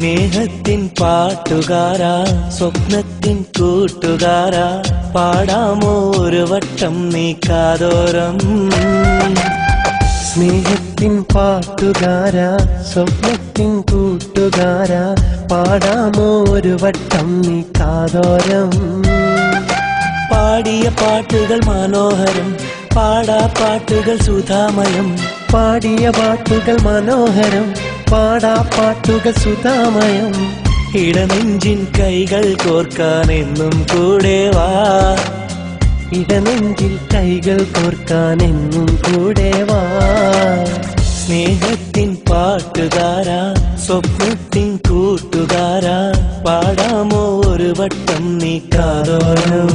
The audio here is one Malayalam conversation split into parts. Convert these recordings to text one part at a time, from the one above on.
സ്നേഹത്തിൻ പാട്ടുകാരാ സ്വപ്നത്തിൻ കൂട്ടുകാരാ പാടാമോ ഒരു വട്ടം നീ കാതോരം. സ്നേഹത്തിൻ പാട്ടുകാരാ സ്വപ്നത്തിൻ കൂട്ടുകാരാ പാടാമോ ഒരു വട്ടം നീ കാതോരം. പാടിയ പാട്ടുകൾ മനോഹരം പാടാ പാട്ടുകൾ സുധാമയം. പാടിയ പാട്ടുകൾ മനോഹരം പാടാ പാട്ടുകൾ സുധാമയം. ഇടനെഞ്ചിൻ കൈകൾ കോർക്കാൻ എന്നും കൂടെ വാ. ഇടനെഞ്ചിൽ കൈകൾ കോർക്കാൻ എന്നും കൂടെ വാ. സ്നേഹത്തിൻ പാട്ടുകാരാ സ്വപ്നത്തിൻ കൂട്ടുകാരാ പാടാമോ ഒരു വട്ടം നീ കാതോരം.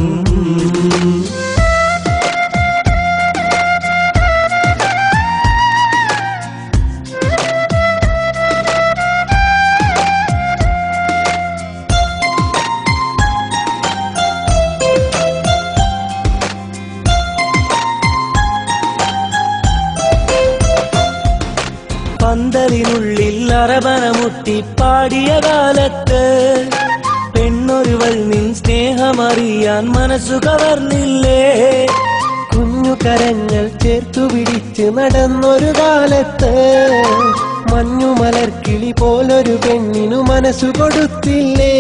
പന്തലിനുള്ളിൽ അറബനമുട്ടി പാടിയ കാലത്ത് പെണ്ണൊരുവൾ നിൻ സ്നേഹമറിയാൻ മനസ്സു കവർന്നില്ലേ. കുഞ്ഞു കരങ്ങൾ ചേർത്തു പിടിച്ച് നടന്നൊരു കാലത്ത് മഞ്ഞുമലർക്കിളി പോലൊരു പെണ്ണിനു മനസ്സു കൊടുത്തില്ലേ.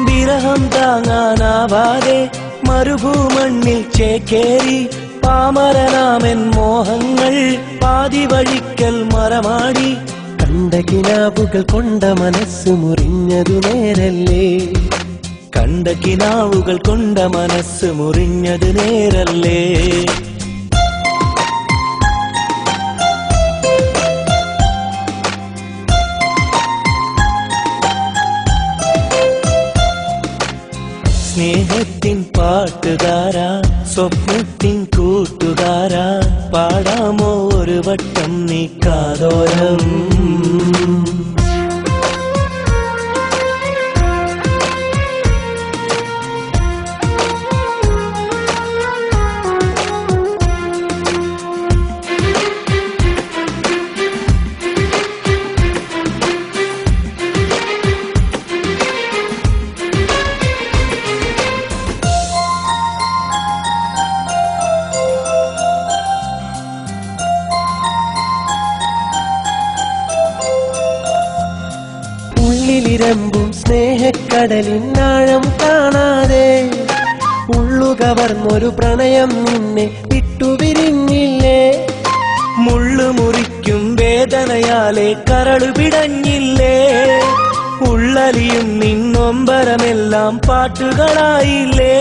വിരഹം താങ്ങാനാവാതെ മരുഭൂമണ്ണിൽ ചേക്കേറി പാമരനാമൻ മോഹങ്ങൾ പാതി വഴിക്കൽ മറമാടി. കണ്ട കിനാവുകൾ കൊണ്ട മനസ്സ് മുറിഞ്ഞതു നേരല്ലേ. കണ്ട കിനാവുകൾ കൊണ്ട മനസ്സ് മുറിഞ്ഞത് നേരല്ലേ. സ്നേഹത്തിൻ പാട്ടുകാരാ സ്വപ്നത്തിൻ കൂട്ടുകാരാ പാടാമോ ഒരു വട്ടം നീ കാതോരം. ഉള്ളിലിരമ്പും സ്നേഹക്കടലിനാഴം കാണാതെ ഉള്ളുകവർന്നൊരു പ്രണയം നിന്നെ വിട്ടുപിരിഞ്ഞില്ലേ. മുള്ളുമുറിക്കും വേദനയാലെ കരളു പിടഞ്ഞില്ലേ. ഉള്ളലിയും നിന്നൊമ്പരമെല്ലാം പാട്ടുകളായില്ലേ.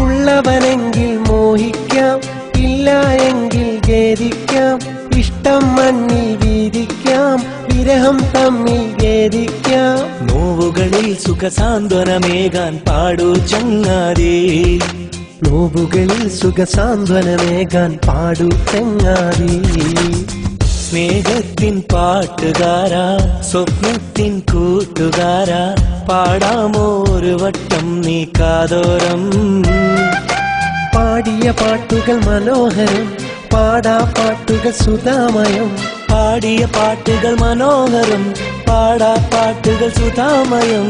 ഉള്ളവനെങ്കിൽ മോഹിക്കാം ഇല്ല എങ്കിൽ ഖേദിക്കാം. ഇഷ്ടം മണ്ണിൽ വീതിക്കാം വിരഹം തമ്മിൽ ഖേദിക്കാം. നോവുകളിൽ സുഖസാന്ത്വനമേകാൻ പാടൂ ചങ്ങാതി. നോവുകളിൽ സുഖസാന്ത്വനമേകാൻ പാടൂ ചങ്ങാതി. സ്നേഹത്തിൻ പാട്ടുകാരാ സ്വപ്നത്തിൻ കൂട്ടുകാരാ പാടാമോ ഒരു വട്ടം നീ കാതോരം. പാടിയ പാട്ടുകൾ മനോഹരം പാടാ പാട്ടുകൾ സുധാമയം. പാടിയ പാട്ടുകൾ മനോഹരം പാടാ പാട്ടുകൾ സുധാമയം.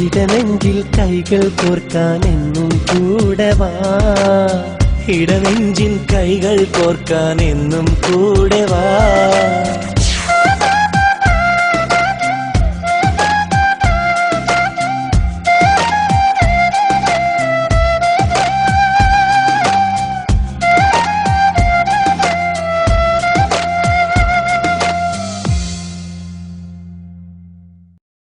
ഇടനെഞ്ചിൽ കൈകൾ കോർക്കാൻ എന്നും കൂടെ വാ. ഇടനെഞ്ചിൻ കൈകൾ കോർക്കാൻ എന്നും കൂടെ വാ.